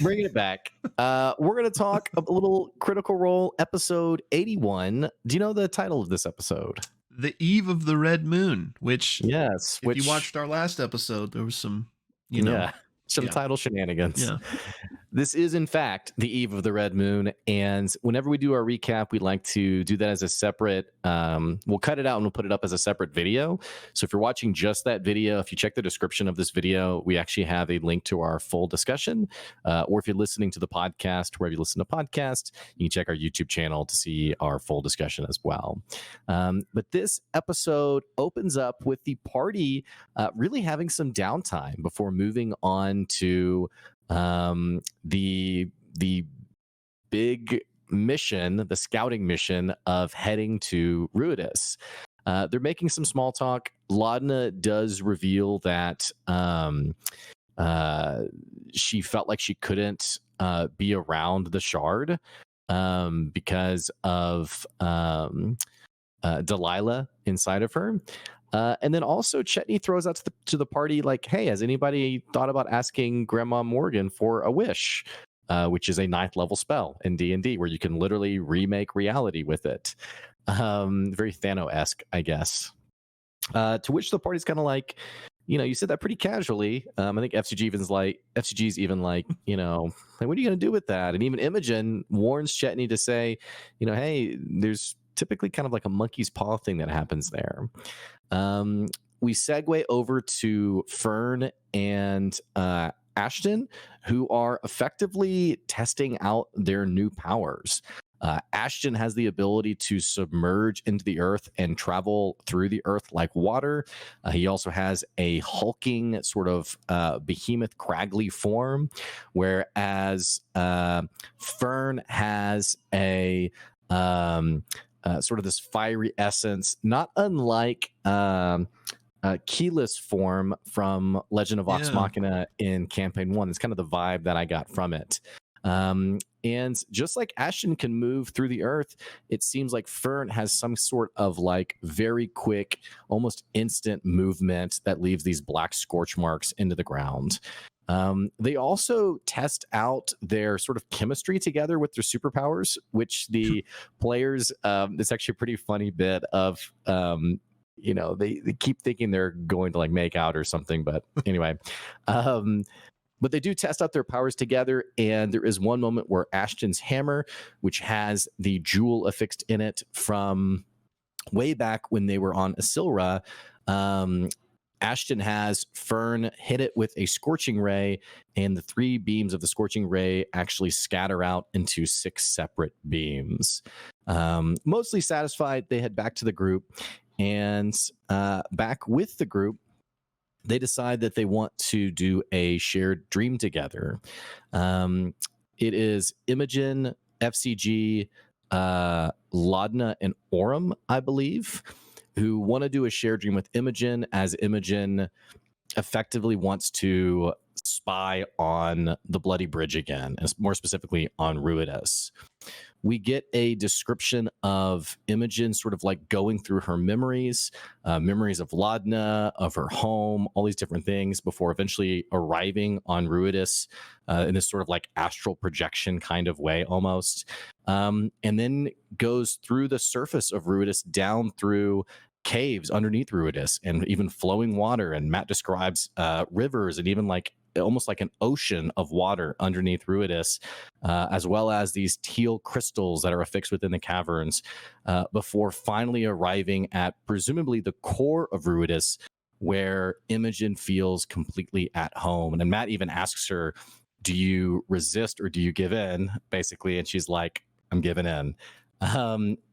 Bringing it back. We're going to talk a little Critical Role episode 81. Do you know the title of this episode? The Eve of the Red Moon, which, yes, if you watched our last episode, there was some, title shenanigans. Yeah. This is, in fact, the Eve of the Red Moon. And whenever we do our recap, we like to do that as a separate, we'll cut it out and we'll put it up as a separate video. So if you're watching just that video, if you check the description of this video, we actually have a link to our full discussion. Or if you're listening to the podcast, wherever you listen to podcasts, you can check our YouTube channel to see our full discussion as well. But this episode opens up with the party really having some downtime before moving on to the big mission, the scouting mission of heading to Ruidus. They're making some small talk. Laudna does reveal that she felt like she couldn't be around the shard because of Delilah inside of her. And then also Chetney throws out to the party like, hey, has anybody thought about asking Grandma Morgan for a wish? Which is a 9th level spell in D&D where you can literally remake reality with it. Very Thanos-esque, I guess. To which the party's kind of like, you said that pretty casually. I think FCG's even like, what are you going to do with that? And even Imogen warns Chetney to say, hey, there's typically kind of like a monkey's paw thing that happens there. We segue over to Fern and Ashton, who are effectively testing out their new powers. Ashton has the ability to submerge into the earth and travel through the earth like water. He also has a hulking sort of behemoth craggly form, whereas Fern has a sort of this fiery essence, not unlike Keyless form from Legend of Vox Machina in Campaign 1. It's kind of the vibe that I got from it. And just like Ashton can move through the earth, it seems like Fern has some sort of like very quick, almost instant movement that leaves these black scorch marks into the ground. They also test out their sort of chemistry together with their superpowers, which the players, it's actually a pretty funny bit of, they keep thinking they're going to like make out or something. But anyway, but they do test out their powers together. And there is one moment where Ashton's hammer, which has the jewel affixed in it from way back when they were on Asilra, Ashton has Fern hit it with a scorching ray, and the 3 beams of the scorching ray actually scatter out into 6 separate beams. Mostly satisfied, they head back to the group, and back with the group, they decide that they want to do a shared dream together. It is Imogen, FCG, Laudna, and Orem, I believe, who want to do a shared dream with Imogen, as Imogen effectively wants to spy on the Bloody Bridge again, and more specifically on Ruidus. We get a description of Imogen sort of like going through her memories, memories of Laudna, of her home, all these different things before eventually arriving on Ruidus in this sort of like astral projection kind of way almost. And then goes through the surface of Ruidus down through caves underneath Ruidus and even flowing water. And Matt describes rivers and even like almost like an ocean of water underneath Ruidus, as well as these teal crystals that are affixed within the caverns, before finally arriving at presumably the core of Ruidus, where Imogen feels completely at home. And then Matt even asks her, do you resist or do you give in, basically? And she's like, I'm giving in.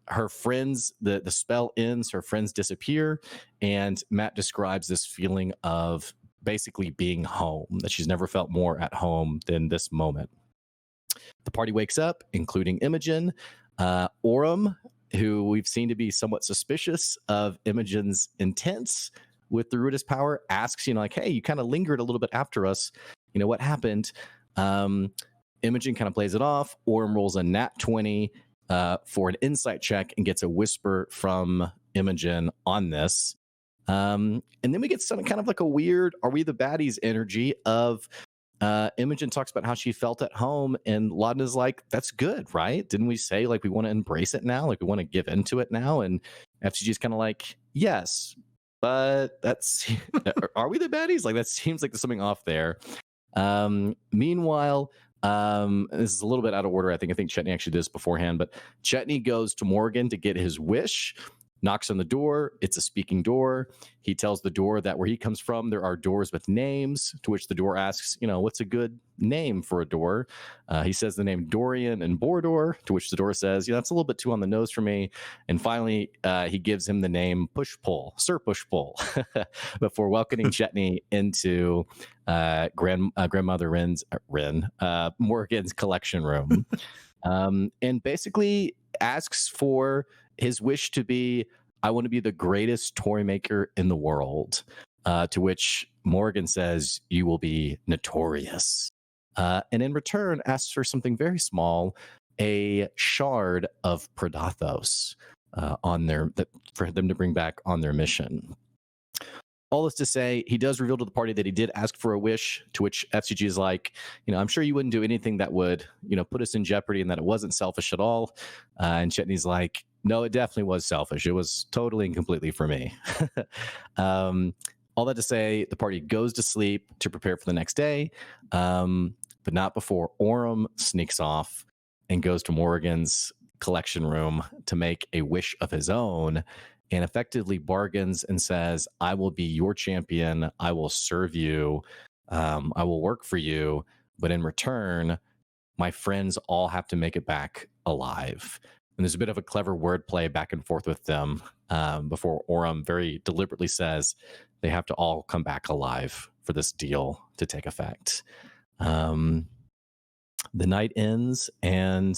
Her friends, the spell ends, her friends disappear, and Matt describes this feeling of basically being home, that she's never felt more at home than this moment. The party wakes up, including Imogen. Orem, who we've seen to be somewhat suspicious of Imogen's intents with the Ruidus power, asks, like, hey, you kind of lingered a little bit after us. What happened? Imogen kind of plays it off. Orem rolls a nat 20 for an insight check and gets a whisper from Imogen on this. And then we get some kind of like a weird, are we the baddies energy of Imogen talks about how she felt at home, and Laudna's like, that's good, right? Didn't we say like we want to embrace it now? Like we want to give into it now? And FCG's kind of like, yes, but that's are we the baddies? Like that seems like there's something off there. Meanwhile, this is a little bit out of order. I think Chetney actually did this beforehand, but Chetney goes to Morgan to get his wish. Knocks on the door. It's a speaking door. He tells the door that where he comes from, there are doors with names, to which the door asks, what's a good name for a door? He says the name Dorian and Bordor, to which the door says, that's a little bit too on the nose for me. And finally, he gives him the name Push Pull, Sir Push Pull, before welcoming Chetney into Grandmother Morgan's collection room. And basically asks for his wish to be, I want to be the greatest toy maker in the world, to which Morgan says, you will be notorious. And in return, asks for something very small, a shard of Predathos for them to bring back on their mission. All this to say, he does reveal to the party that he did ask for a wish, to which FCG is like, I'm sure you wouldn't do anything that would, put us in jeopardy, and that it wasn't selfish at all. And Chetney's like, no, it definitely was selfish. It was totally and completely for me. All that to say, the party goes to sleep to prepare for the next day, but not before Orym sneaks off and goes to Morgan's collection room to make a wish of his own, and effectively bargains and says, I will be your champion. I will serve you. I will work for you. But in return, my friends all have to make it back alive. And there's a bit of a clever wordplay back and forth with them before Orym very deliberately says they have to all come back alive for this deal to take effect. The night ends, and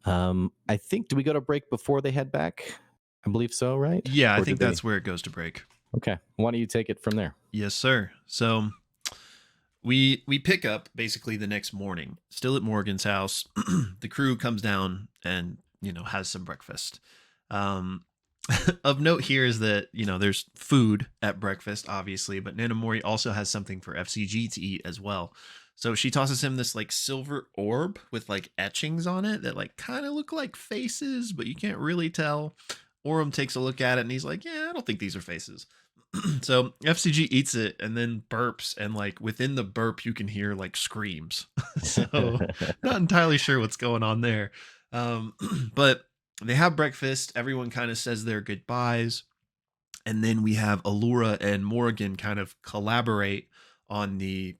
I think, do we go to break before they head back? I believe so, right? Yeah, I think that's where it goes to break. Okay. Why don't you take it from there? Yes, sir. So we pick up basically the next morning, still at Morgan's house. The crew comes down and, has some breakfast. Of note here is that, there's food at breakfast, obviously, but Nana Mori also has something for FCG to eat as well. So she tosses him this like silver orb with like etchings on it that like kind of look like faces, but you can't really tell. Orym takes a look at it and he's like, yeah, I don't think these are faces. So FCG eats it and then burps, and like within the burp you can hear like screams. So not entirely sure what's going on there. But they have breakfast. Everyone kind of says their goodbyes. And then we have Allura and Morgan kind of collaborate on the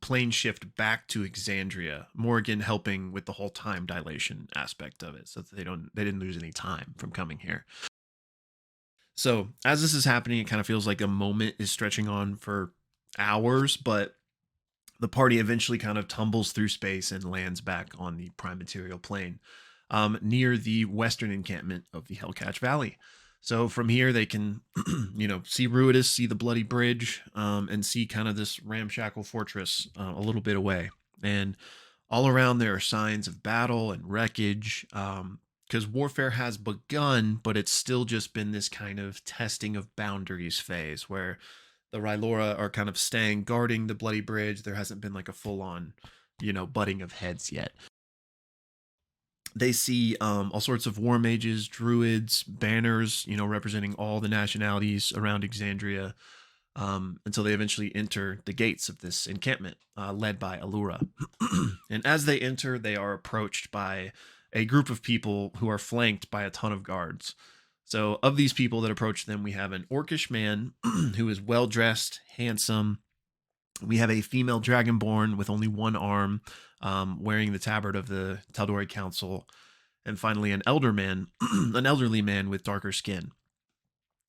plane shift back to Exandria. Morgan helping with the whole time dilation aspect of it, so that they didn't lose any time from coming here. So as this is happening, it kind of feels like a moment is stretching on for hours, but the party eventually kind of tumbles through space and lands back on the prime material plane, near the western encampment of the Hellcatch Valley. So from here, they can, see Ruidus, see the bloody bridge, and see kind of this ramshackle fortress a little bit away. And all around there are signs of battle and wreckage, because warfare has begun, but it's still just been this kind of testing of boundaries phase where the Rylora are kind of staying guarding the bloody bridge. There hasn't been like a full-on, butting of heads yet. They see all sorts of war mages, druids, banners, representing all the nationalities around Exandria, until they eventually enter the gates of this encampment, led by Allura. And as they enter, they are approached by a group of people who are flanked by a ton of guards. So of these people that approach them, we have an orcish man who is well-dressed, handsome. We have a female dragonborn with only one arm, wearing the tabard of the Tal'Dorei Council, and finally an elderly man with darker skin,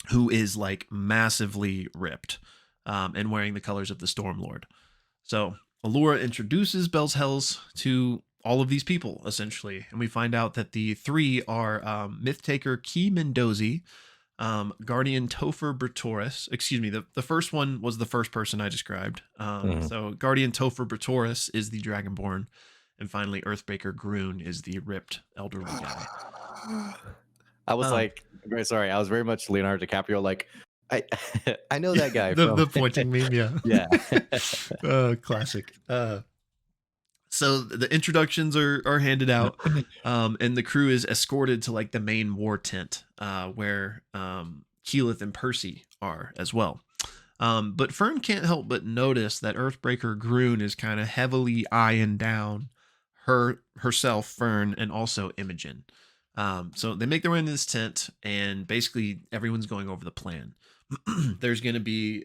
who is like massively ripped, and wearing the colors of the Stormlord. So Allura introduces Bell's Hells to all of these people, essentially, and we find out that the three are Myth-Taker Key Mendozi, Guardian Topher Bratoris. Excuse me, the first one was the first person I described. So Guardian Topher Bratoris is the Dragonborn, and finally Earthbreaker Groon is the ripped elderly guy. I was like, very sorry, I was very much Leonardo DiCaprio, like, I I know that guy the from pointing meme, yeah. yeah. Classic. So the introductions are handed out, and the crew is escorted to like the main war tent, where Keyleth and Percy are as well. But Fern can't help but notice that Earthbreaker Groon is kind of heavily eyeing down herself, Fern, and also Imogen. So they make their way into this tent, and basically everyone's going over the plan. There's going to be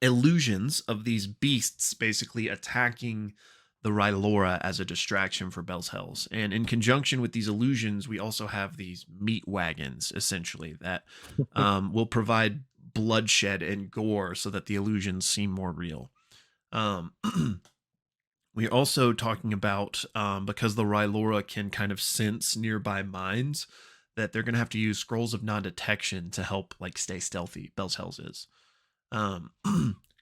illusions of these beasts basically attacking the Rylora as a distraction for Bell's Hells. And in conjunction with these illusions, we also have these meat wagons, essentially, that will provide bloodshed and gore so that the illusions seem more real. We're also talking about, because the Rylora can kind of sense nearby mines, that they're going to have to use scrolls of non-detection to help like stay stealthy. Bell's Hells is.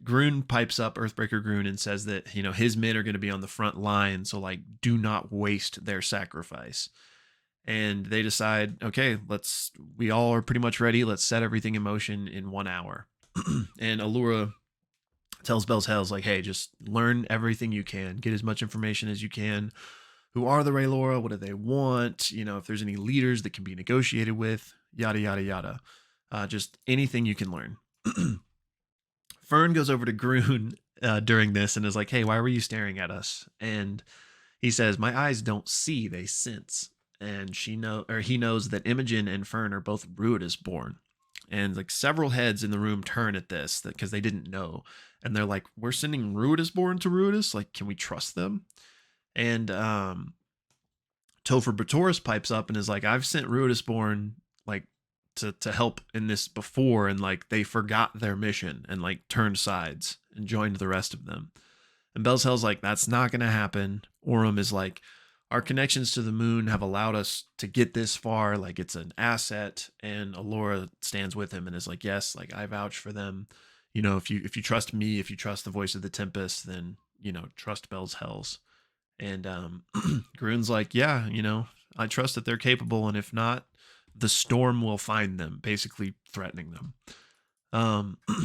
Groon pipes up, Earthbreaker Groon, and says that, you know, his men are going to be on the front line, so like do not waste their sacrifice. And they decide, okay, we all are pretty much ready. Let's set everything in motion in 1 hour. And Allura tells Bell's Hells, like, hey, just learn everything you can, get as much information as you can. Who are the Rylora? What do they want? You know, if there's any leaders that can be negotiated with, yada, yada, yada. Just anything you can learn. Fern goes over to Groon during this and is like, hey, why were you staring at us? And he says, my eyes don't see, they sense. And he knows that Imogen and Fern are both Ruidus born. And like several heads in the room turn at this because they didn't know. And they're like, we're sending Ruidus born to Ruidus? Like, can we trust them? And Topher Batoris pipes up and is like, I've sent Ruidus born like to help in this before, and like they forgot their mission and like turned sides and joined the rest of them. And Bell's Hell's like, that's not gonna happen. Orem is like, our connections to the moon have allowed us to get this far, like it's an asset. And Allura stands with him and is like, yes, like I vouch for them. You know, if you trust me, if you trust the voice of the Tempest, then, you know, trust Bell's Hells. And Groon's like, yeah, you know, I trust that they're capable, and if not, the storm will find them, basically threatening them.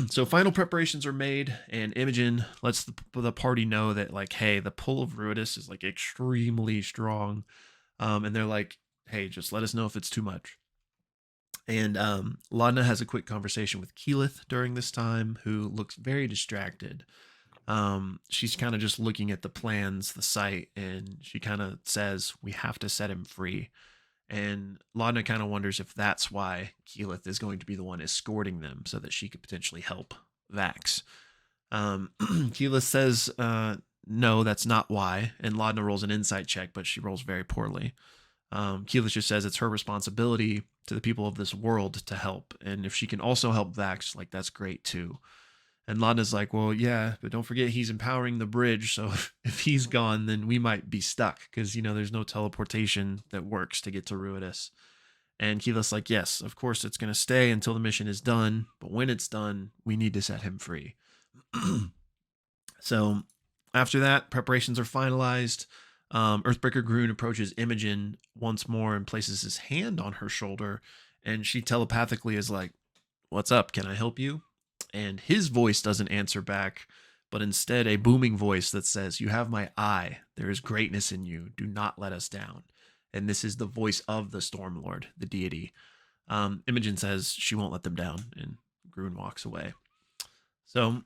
So final preparations are made, and Imogen lets the party know that, like, hey, the pull of Ruidus is like extremely strong. And they're like, hey, just let us know if it's too much. And Laudna has a quick conversation with Keyleth during this time, who looks very distracted. She's kind of just looking at the plans, the site, and she kind of says, we have to set him free. And Laudna kind of wonders if that's why Keyleth is going to be the one escorting them, so that she could potentially help Vax. Keyleth says, no, that's not why. And Laudna rolls an insight check, but she rolls very poorly. Keyleth just says it's her responsibility to the people of this world to help. And if she can also help Vax, like, that's great too. And Laudna's like, well, yeah, but don't forget he's empowering the bridge. So if he's gone, then we might be stuck because, you know, there's no teleportation that works to get to Ruidus. And Keyleth's like, yes, of course it's going to stay until the mission is done. But when it's done, we need to set him free. So after that, preparations are finalized. Earthbreaker Groon approaches Imogen once more and places his hand on her shoulder. And she telepathically is like, what's up? Can I help you? And his voice doesn't answer back, but instead a booming voice that says, you have my eye. There is greatness in you. Do not let us down. And this is the voice of the Stormlord, the deity. Imogen says she won't let them down, and Groon walks away. So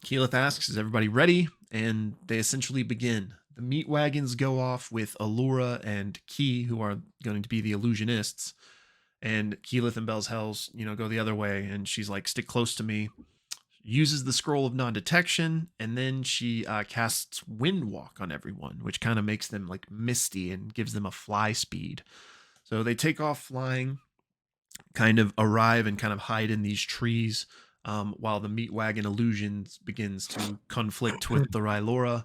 Keyleth asks, is everybody ready? And they essentially begin. The meat wagons go off with Allura and Key, who are going to be the illusionists. And Keyleth and Bell's Hells, you know, go the other way. And she's like, stick close to me. Uses the scroll of non-detection. And then she casts Wind Walk on everyone, which kind of makes them like misty and gives them a fly speed. So they take off flying, kind of arrive and kind of hide in these trees, while the meat wagon illusions begins to conflict with the Rylora.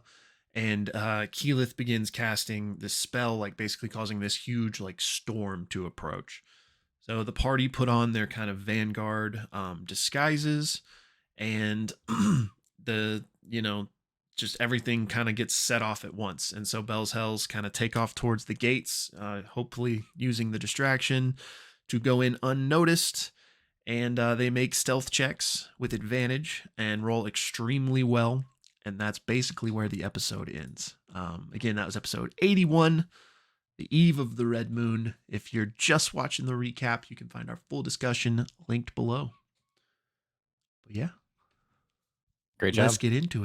And Keyleth begins casting this spell, like basically causing this huge like storm to approach. So the party put on their kind of vanguard disguises, and just everything kind of gets set off at once. And so Bell's Hells kind of take off towards the gates, hopefully using the distraction to go in unnoticed. And they make stealth checks with advantage and roll extremely well. And that's basically where the episode ends. Again, that was episode 81, The Eve of the Red Moon. If you're just watching the recap, you can find our full discussion linked below. But yeah. Great job. Let's get into it.